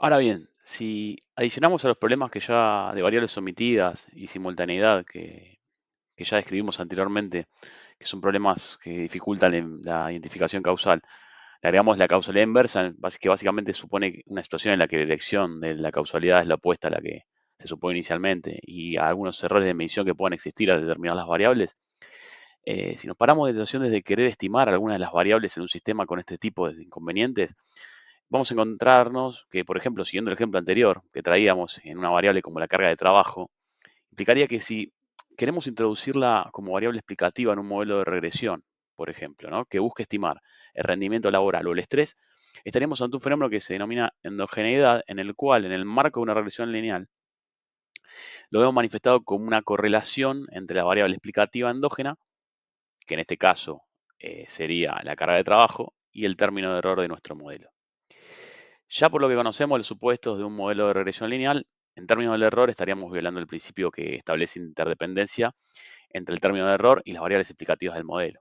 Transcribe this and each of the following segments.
Ahora bien, si adicionamos a los problemas que ya de variables omitidas y simultaneidad que ya describimos anteriormente, que son problemas que dificultan la identificación causal, le agregamos la causalidad inversa, que básicamente supone una situación en la que la elección de la causalidad es la opuesta a la que se supone inicialmente, y a algunos errores de medición que puedan existir al determinar las variables. Si nos paramos de situaciones de querer estimar algunas de las variables en un sistema con este tipo de inconvenientes, vamos a encontrarnos que, por ejemplo, siguiendo el ejemplo anterior que traíamos en una variable como la carga de trabajo, implicaría que si queremos introducirla como variable explicativa en un modelo de regresión, por ejemplo, ¿no?, que busque estimar el rendimiento laboral o el estrés, estaríamos ante un fenómeno que se denomina endogeneidad, en el cual, en el marco de una regresión lineal, lo vemos manifestado como una correlación entre la variable explicativa endógena, que en este caso sería la carga de trabajo, y el término de error de nuestro modelo. Ya por lo que conocemos los supuestos de un modelo de regresión lineal, en términos del error estaríamos violando el principio que establece interdependencia entre el término de error y las variables explicativas del modelo.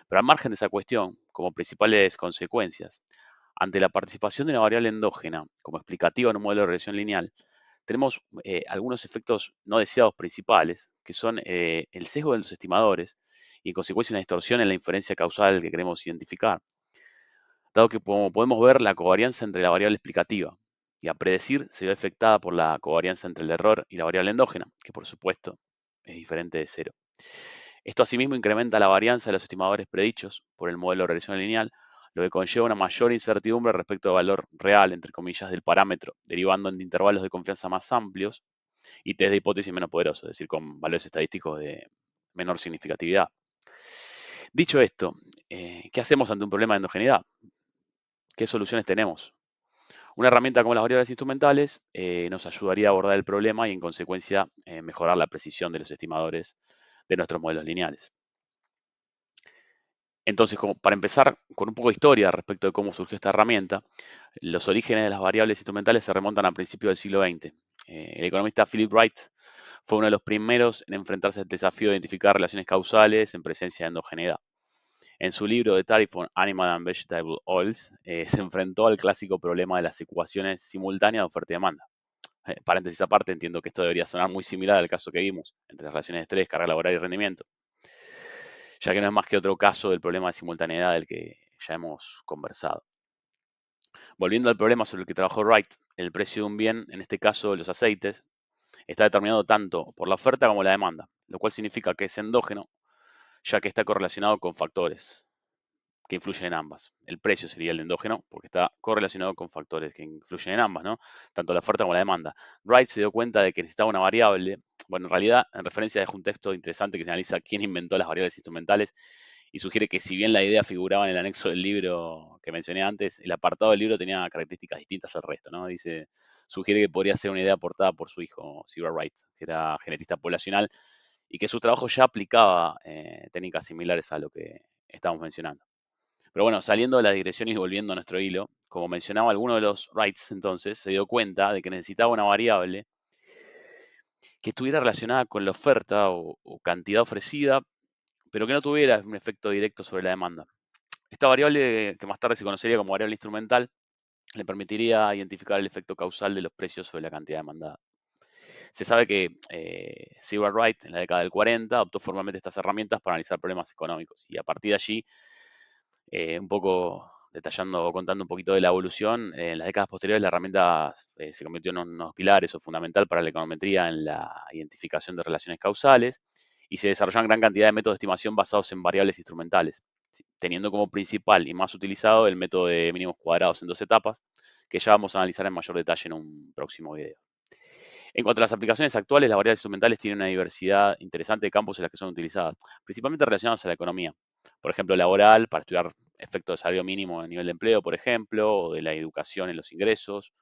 Pero al margen de esa cuestión, como principales consecuencias, ante la participación de una variable endógena como explicativa en un modelo de regresión lineal, tenemos algunos efectos no deseados principales, que son el sesgo de los estimadores y en consecuencia una distorsión en la inferencia causal que queremos identificar, dado que como podemos ver la covarianza entre la variable explicativa y a predecir se ve afectada por la covarianza entre el error y la variable endógena, que por supuesto es diferente de cero. Esto asimismo incrementa la varianza de los estimadores predichos por el modelo de regresión lineal, lo que conlleva una mayor incertidumbre respecto al valor real, entre comillas, del parámetro, derivando en intervalos de confianza más amplios y test de hipótesis menos poderosos, es decir, con valores estadísticos de menor significatividad. Dicho esto, ¿qué hacemos ante un problema de endogeneidad? ¿Qué soluciones tenemos? Una herramienta como las variables instrumentales nos ayudaría a abordar el problema y, en consecuencia, mejorar la precisión de los estimadores de nuestros modelos lineales. Entonces, como para empezar con un poco de historia respecto de cómo surgió esta herramienta, los orígenes de las variables instrumentales se remontan a principios del siglo XX. El economista Philip Wright fue uno de los primeros en enfrentarse al desafío de identificar relaciones causales en presencia de endogeneidad. En su libro The Tariff on Animal and Vegetable Oils, se enfrentó al clásico problema de las ecuaciones simultáneas de oferta y demanda. Paréntesis aparte, entiendo que esto debería sonar muy similar al caso que vimos entre las relaciones de estrés, carga laboral y rendimiento, ya que no es más que otro caso del problema de simultaneidad del que ya hemos conversado. Volviendo al problema sobre el que trabajó Wright, el precio de un bien, en este caso los aceites, está determinado tanto por la oferta como la demanda, lo cual significa que es endógeno, ya que está correlacionado con factores que influyen en ambas. El precio sería el endógeno porque está correlacionado con factores que influyen en ambas, ¿no?, tanto la oferta como la demanda. Wright se dio cuenta de que necesitaba una variable, bueno, en realidad, en referencia dejó un texto interesante que se analiza quién inventó las variables instrumentales y sugiere que, si bien la idea figuraba en el anexo del libro que mencioné antes, el apartado del libro tenía características distintas al resto, ¿no? Sugiere que podría ser una idea aportada por su hijo, Seward Wright, que era genetista poblacional y que su trabajo ya aplicaba técnicas similares a lo que estamos mencionando. Pero bueno, saliendo de la digresión y volviendo a nuestro hilo, como mencionaba, alguno de los Wrights entonces se dio cuenta de que necesitaba una variable que estuviera relacionada con la oferta o cantidad ofrecida, pero que no tuviera un efecto directo sobre la demanda. Esta variable, que más tarde se conocería como variable instrumental, le permitiría identificar el efecto causal de los precios sobre la cantidad demandada. Se sabe que Seward Wright, en la década del 40, adoptó formalmente estas herramientas para analizar problemas económicos, y a partir de allí, un poco detallando o contando un poquito de la evolución, en las décadas posteriores la herramienta se convirtió en unos pilares o fundamental para la econometría en la identificación de relaciones causales, y se desarrollaron gran cantidad de métodos de estimación basados en variables instrumentales, ¿sí?, teniendo como principal y más utilizado el método de mínimos cuadrados en dos etapas, que ya vamos a analizar en mayor detalle en un próximo video. En cuanto a las aplicaciones actuales, las variables instrumentales tienen una diversidad interesante de campos en las que son utilizadas, principalmente relacionados a la economía. Por ejemplo, laboral, para estudiar efectos de salario mínimo en nivel de empleo, por ejemplo, o de la educación en los ingresos,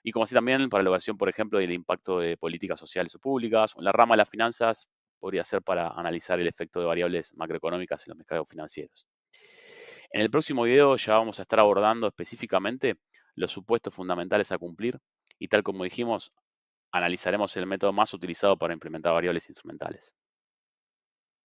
y como así también para la evaluación, por ejemplo, del impacto de políticas sociales o públicas. O en la rama de las finanzas podría ser para analizar el efecto de variables macroeconómicas en los mercados financieros. En el próximo video ya vamos a estar abordando específicamente los supuestos fundamentales a cumplir y, tal como dijimos, analizaremos el método más utilizado para implementar variables instrumentales.